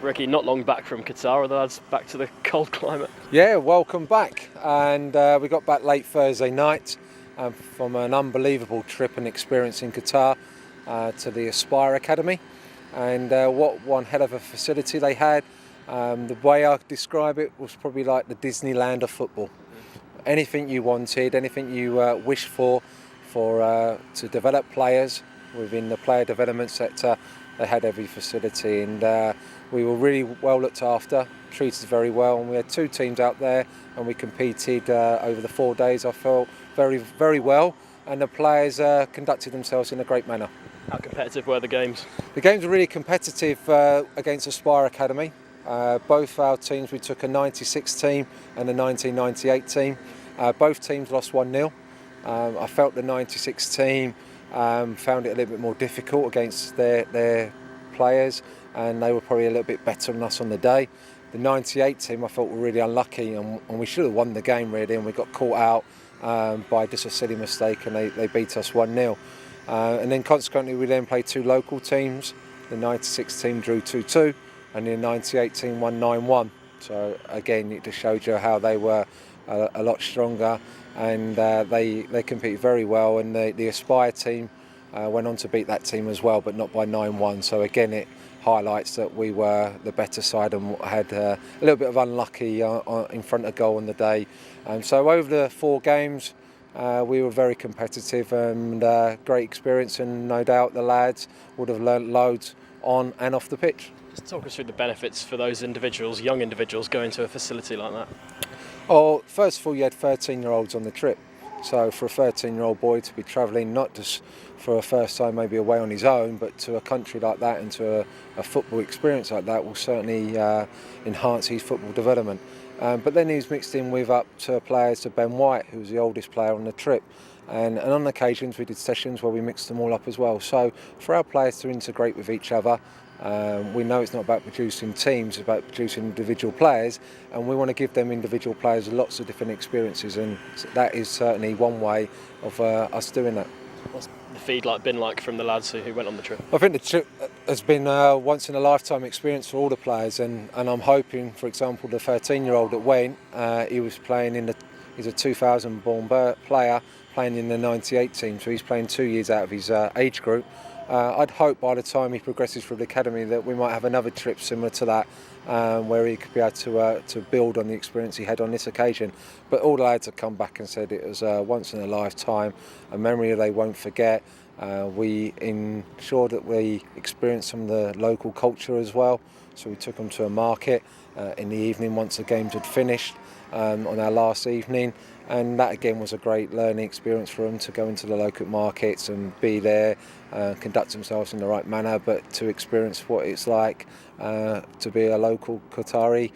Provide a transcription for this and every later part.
Ricky, not long back from Qatar, are the lads back to the cold climate? Yeah, welcome back. And we got back late Thursday night from an unbelievable trip and experience in Qatar to the Aspire Academy. And what one hell of a facility they had. The way I describe it was probably like the Disneyland of football. Anything you wanted, anything you wished for to develop players within the player development sector, they had every facility, and we were really well looked after, treated very well, and we had two teams out there and we competed over the 4 days. I felt very, very well, and the players conducted themselves in a great manner. How competitive were the games? The games were really competitive against Aspire Academy. Both our teams, we took a 96 team and a 1998 team. Both teams lost 1-0. I felt the 96 team found it a little bit more difficult against their players, and they were probably a little bit better than us on the day. The 98 team I felt were really unlucky, and we should have won the game really, and we got caught out by just a silly mistake, and they beat us 1-0. And then consequently we then played two local teams. The 96 team drew 2-2 and the 98 team won 9-1. So again, it just showed you how they were a lot stronger, and they competed very well, and the Aspire team went on to beat that team as well, but not by 9-1. So again, it highlights that we were the better side and had a little bit of unlucky in front of goal on the day. So over the 4 games, we were very competitive and great experience, and no doubt the lads would have learnt loads on and off the pitch. Just talk us through the benefits for those individuals, young individuals, going to a facility like that. Oh, first of all, you had 13-year-olds on the trip. So for a 13-year-old boy to be travelling, not just for a first time maybe away on his own, but to a country like that and to a football experience like that will certainly enhance his football development. But then he's mixed in with up to players to Ben White, who was the oldest player on the trip. And on occasions we did sessions where we mixed them all up as well. So for our players to integrate with each other, we know it's not about producing teams, it's about producing individual players, and we want to give them individual players lots of different experiences, and that is certainly one way of us doing that. What's the feed been like from the lads who went on the trip? I think the trip has been a once in a lifetime experience for all the players, and I'm hoping, for example, the 13-year-old that went, he was playing he's a 2000 born player playing in the 98 team, so he's playing 2 years out of his age group. I'd hope by the time he progresses through the academy that we might have another trip similar to that, where he could be able to build on the experience he had on this occasion. But all the lads have come back and said it was once in a lifetime, a memory they won't forget. We ensured that we experienced some of the local culture as well. So we took them to a market in the evening once the games had finished on our last evening. And that again was a great learning experience for them to go into the local markets and be there, conduct themselves in the right manner, but to experience what it's like to be a local Qatari,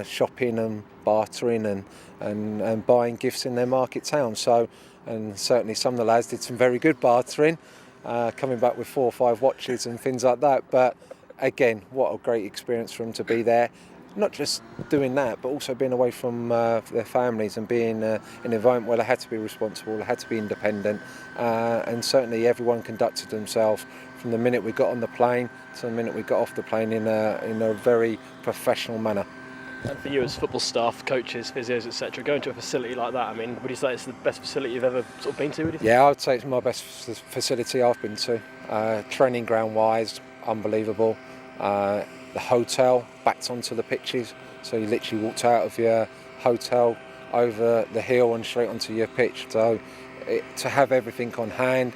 shopping and bartering and buying gifts in their market town. So, and certainly some of the lads did some very good bartering, coming back with 4 or 5 watches and things like that. But again, what a great experience for them to be there. Not just doing that, but also being away from their families and being in an environment where they had to be responsible, they had to be independent, and certainly everyone conducted themselves from the minute we got on the plane to the minute we got off the plane in a very professional manner. And for you as football staff, coaches, physios, etc., going to a facility like that, I mean, would you say it's the best facility you've ever sort of been to? Yeah, I would say it's my best facility I've been to. Training ground wise, unbelievable. The hotel backed onto the pitches, so you literally walked out of your hotel over the hill and straight onto your pitch. So to have everything on hand,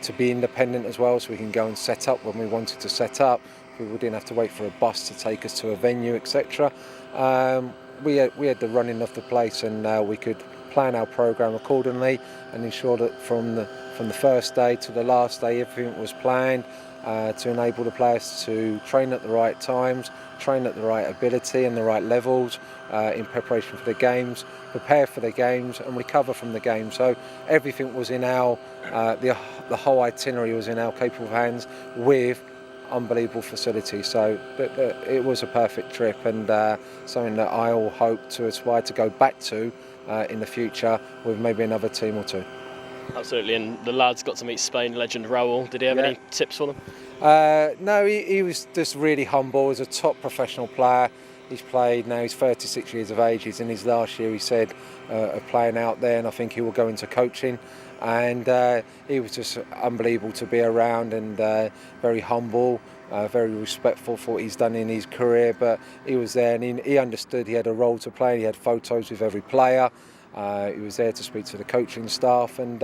to be independent as well, so we can go and set up when we wanted to set up. We didn't have to wait for a bus to take us to a venue, etc. We had the running of the place, and we could plan our programme accordingly and ensure that from the first day to the last day everything was planned, to enable the players to train at the right times, train at the right ability and the right levels in preparation for the games, prepare for the games and recover from the game. So everything was in our, the whole itinerary was in our capable hands with unbelievable facilities. So it was a perfect trip, and something that I all hope to aspire to go back to in the future with maybe another team or two. Absolutely, and the lads got to meet Spain legend Raúl. Did he have any tips for them? No, he was just really humble. He's a top professional player. He's played now, he's 36 years of age. He's in his last year, he said, of playing out there, and I think he will go into coaching. And he was just unbelievable to be around, and very humble, very respectful for what he's done in his career. But he was there, and he understood he had a role to play. He had photos with every player. He was there to speak to the coaching staff, and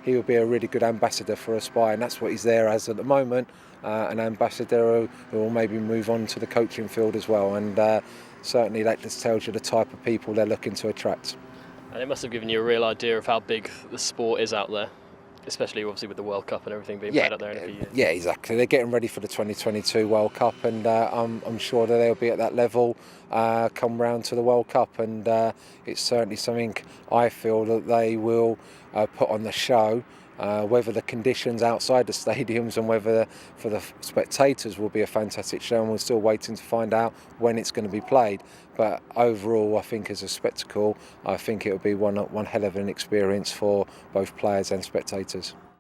he will be a really good ambassador for Aspire, and that's what he's there as at the moment, an ambassador who will maybe move on to the coaching field as well, and certainly that just tells you the type of people they're looking to attract. And it must have given you a real idea of how big the sport is out there, especially obviously with the World Cup and everything being played out there in a few years. Yeah, exactly. They're getting ready for the 2022 World Cup, and I'm sure that they'll be at that level come round to the World Cup, and it's certainly something I feel that they will put on the show. Whether the conditions outside the stadiums and whether for the spectators will be a fantastic show, and we're still waiting to find out when it's going to be played. But overall, I think as a spectacle, I think it will be one hell of an experience for both players and spectators.